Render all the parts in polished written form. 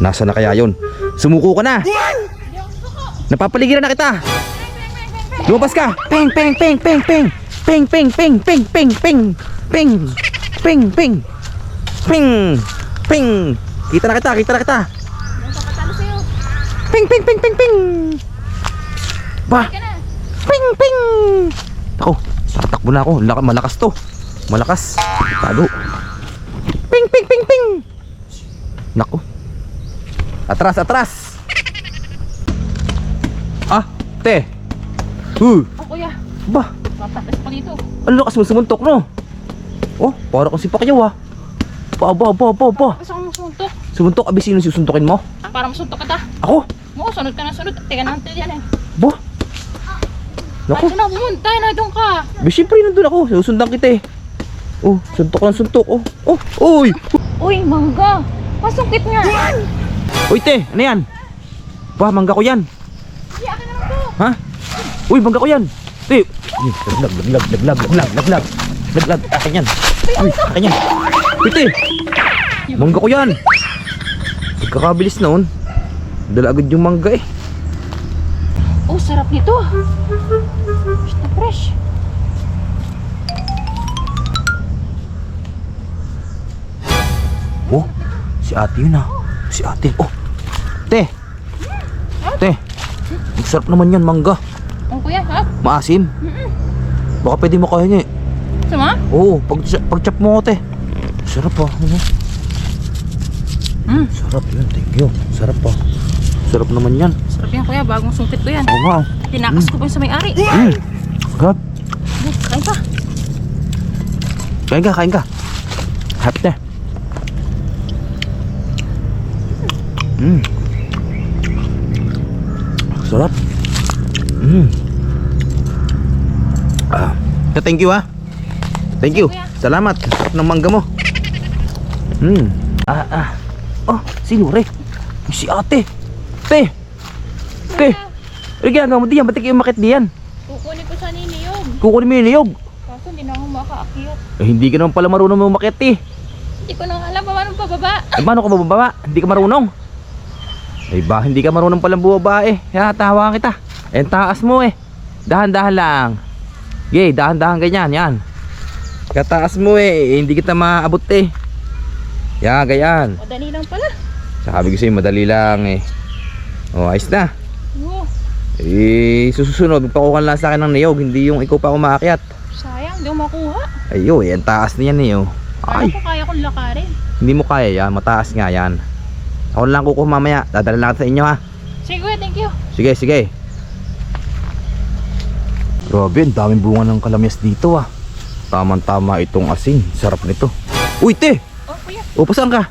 Nasa na kaya yun? Sumuko ka na. Napapaligiran na kita. Lumabas ka. Ping ping ping ping ping. Ping ping ping ping ping ping. Ping ping ping. Ping ping. Kita na kita, kita na kita. Ping ping ping ping ping. Ba. Ping ping. Ako, tatakbo na ako. Malakas to. Malakas. Tago. Ping ping ping ping. Nako. Atras, atras. Ah, te. Oh, kuya. Ba, Matakas pa dito. ang lakas mo sumuntok, no? Oh, para kang si Pacquiao, ah. Ba. Gusto kong masuntok. Sumuntok, abi, sino susuntokin mo? Para masuntok kita. Ako? Oo, sunod ka na sunod. Teka na natin yan eh. Ba? Naku, Ay, na pumunta. Na doon ka. be, syempre nandun ako. Susundan kita, eh. Oh, suntok lang suntok, oh. Oh, uy. Uy, mangga. Masungkit nga. Uy, te, ano yan? Ba, mangga ko yan. Hindi, akin naman to. Ha? Uy, mangga ko yan. Te, laglag. Akin yan. Uy, akin yan. Uy, te, mangga ko yan. Pagkakabilis noon, dala agad yung mangga, eh. Oh, sarap nito. Fresh na fresh. Oh, si ate yun, ah. Si ate. Oh, te. Te, ang sarap naman yan, mangga. Oh, kuya, ha? Maasim. Baka pwede mo kahingi. Sama? Oo, pag-chop mo ko, te. Sarap, ah. Ano? Sarap yun, thank you. Sarap, ah. Sarap naman yan. Sarap yan, kuya. Bagong sungkit ko yan. Oo nga. Tinakas ko pa yung sa may-ari. Sarap. Kain pa. Kain ka. Happy, te. Sarap. Thank you, ha. Thank you. Salamat. Sarap ng mangga mo. Oh, sino re? Si ate. Te. Ano ginagawa mo diyan? Ba't kayo makit diyan? Kukunin ko sa niniyog. Kukunin mo yung niyog. Kaso hindi na ako makaakyat. Eh, hindi ka naman pala marunong umakyat, eh. Hindi ko na alam paano pababa. Eh, paano ka bababa? Hindi ka marunong. Eh ba, hindi ka marunong palang bumaba, eh. Kaya tawa kita. Eh, taas mo, eh. Dahan-dahan lang. Yay, dahan-dahan ganyan, yan. Kataas mo, eh. Hindi kita maabot, eh. Yan, ganyan. Madali lang pala. Sabi ko sa'yo, madali lang, eh. Oh, ayos na. Oo. Eh, susunod, magpakukan lang sa akin ng niyog. Hindi yung ikaw pa umaakyat. Sayang, hindi ko makuha. Ayo, eh, ang taas niyan, eh, oh. Ay. Ay, Kaya kong lakarin. hindi mo kaya yan. Mataas nga yan. Ako lang kukuha mamaya. Dadala lang sa inyo, ha. Sige, kuya, thank you. Sige. Grabe, ang daming bunga ng kalamyas dito, ah. Tama-tama itong asin. Sarap nito. Uy, te! Oh, kuya. O, saan ka?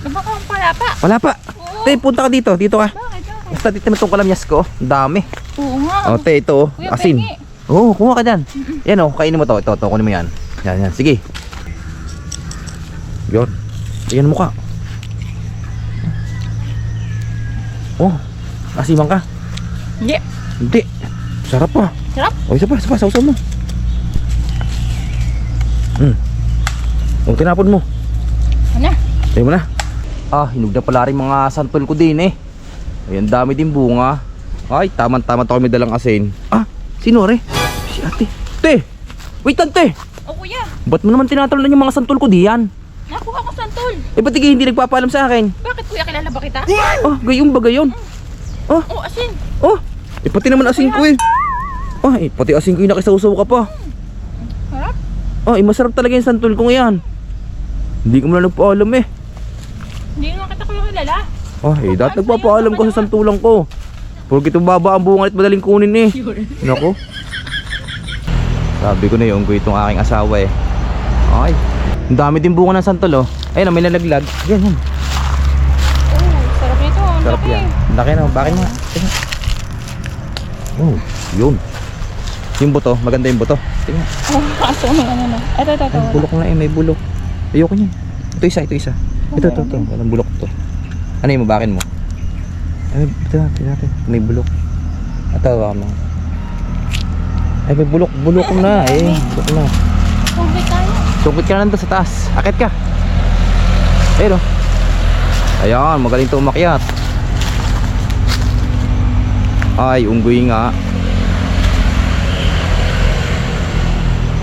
Nabakang palapa. Wala pa. Oo. Te, punta ka dito. Dito ka. Bakit? Basta dito mo itong kalamyas ko. Ang dami. Oo nga. O, te, ito, oh. Kuya, Asin. pengi. Oo, kuha ka dyan. Yan, oh. Kainin mo to. Ito, kunin mo yan. Yan. Sige. Yun. Yan mo ka. Oh, asiman ka? Hindi. Hindi. Sarap, pa. Sarap? O, isa pa, sausaw mo. O, tinapon mo. Ano? Tayo mo na. Ah, hinug na pala rin mga santol ko din, eh. Ayan, dami din bunga. Ay, tama-tama to kami dalang asin. Ah, sino, re? Si ate. Te! Wait lang, te! Oh, kuya. Ba't mo naman tinatalon yung mga santol ko diyan? Nakuha ko santol. Eh, ba't hindi nagpapaalam sa akin? Bakit, kuya? Kilala ba kita? Oh, gayon ba gayon? Oh, Oh, asin. oh, eh pati naman asin ko, eh. Oh, eh pati asin ko yung nakisawsaw ka pa. Sarap. Oh, eh masarap talaga yung santol ko ngayon. Hindi ko muna nagpaalam, eh. Hindi nga kita kuya kilala. Oh, eh dati nagpapaalam ko sa santulang ko. Porque baba ang bunga at madaling kunin, eh. Nako. Sabi ko na yung ko itong aking asawa, eh. Ay, ang dami din bunga ng santol, oh. Ayun, may nalaglag. Yan. Oh, sarap nito. Ang Sarap laki. yan. Laki na, bakit nga? Oh, yun. Yung buto, maganda yung buto. Tingnan. Oh, kaso ano. Ito. Ay, bulok na, eh, may bulok. Ayoko niyan. Ito isa. Ito. Walang bulok to. Ano yung mabakin mo? Ay, ito natin. May bulok. Ito, mo. Ay, may bulok na, eh. Bulok na. Sungkit tayo. Sungkit ka na nandun sa taas. Akit ka. Ayun, oh. Ayan, magaling to umakyat. Ay, unggoy nga.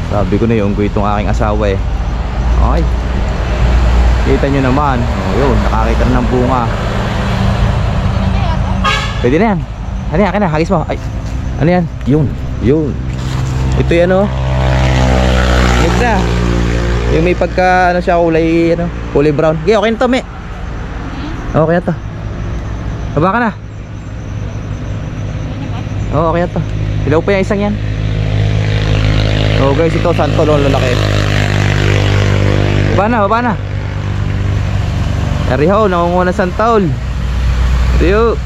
Sabi ko na yung unggoy itong aking asawa eh. Ay, kita nyo naman. Oh, yun, nakakita na ng bunga. Pwede na yan. Ano yan, kaya hagis mo. Ay, ano yan? Yun. Ito yan oh. Ito na. Yung may pagka, ano siya, kulay brown. Okay, okay na to, me. Okay na to. Baba ka na. Oo, okay na to. Hilaw pa yung isang yan. Oh guys, ito santol, oh, lalaki. Baba na. Ariho, nangunguna santol. Ariho.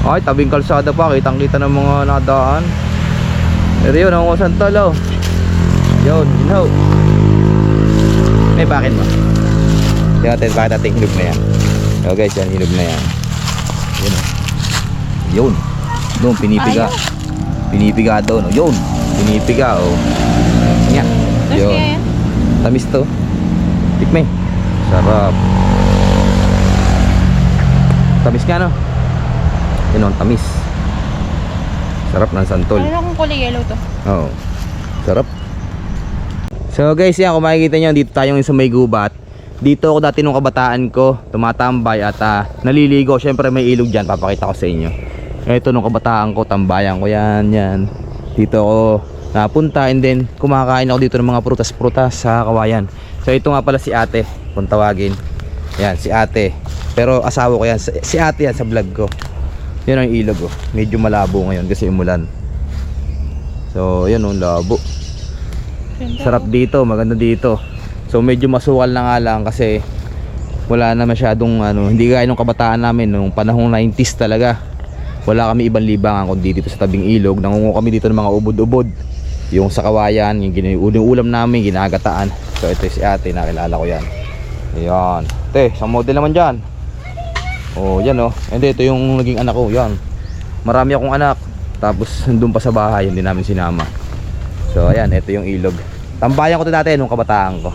Ay, tabing kalsada pa, kitang-kita ng mga nadaan. Ariho, nangunguna santol, oh. Yun, ho. May bakit mo? Tingnan natin, bakit natin hinog na yan. Oh guys, yan, hinog na yan. Yun, oh. Yun. Doon, pinipiga. Pinipiga doon, oh. Yun. Pinipiga, oh. Nga. Yun. Tamis to. Tikme. Sarap. Tamis nga, no? Yun, oh, tamis. Sarap ng santol. Ano kung kulay yellow to? Oo. Sarap. So guys, yan, kung makikita nyo, dito tayong sa may gubat. Dito ako dati nung kabataan ko tumatambay at naliligo. Syempre may ilog dyan, papakita ko sa inyo. Ito nung kabataan ko, tambayan ko yan. Dito ako napunta and then kumakain ako dito ng mga prutas-prutas sa kawayan. So ito nga pala si ate, kung tawagin. Yan, si ate. Pero asawa ko yan, si ate yan sa vlog ko. Yan ang ilog oh. Medyo malabo ngayon kasi umulan. So yan oh, labo. Sarap dito, maganda dito. So medyo masukal na nga lang kasi wala na masyadong hindi gaya nung kabataan namin nung panahong 90s talaga. Wala kami ibang libangan kundi dito sa tabing ilog. Nangungo kami dito ng mga ubod-ubod. Yung sa kawayan, yung ulam namin, ginagataan. So ito si ate, nakilala ko yan. Ayan. Ate, isang model naman dyan. Oh, yan oh. Hindi, ito yung naging anak ko. Yan. Marami akong anak. Tapos nandun pa sa bahay, hindi namin sinama. So ayan, ito yung ilog. Tambayan ko to dati nung kabataan ko.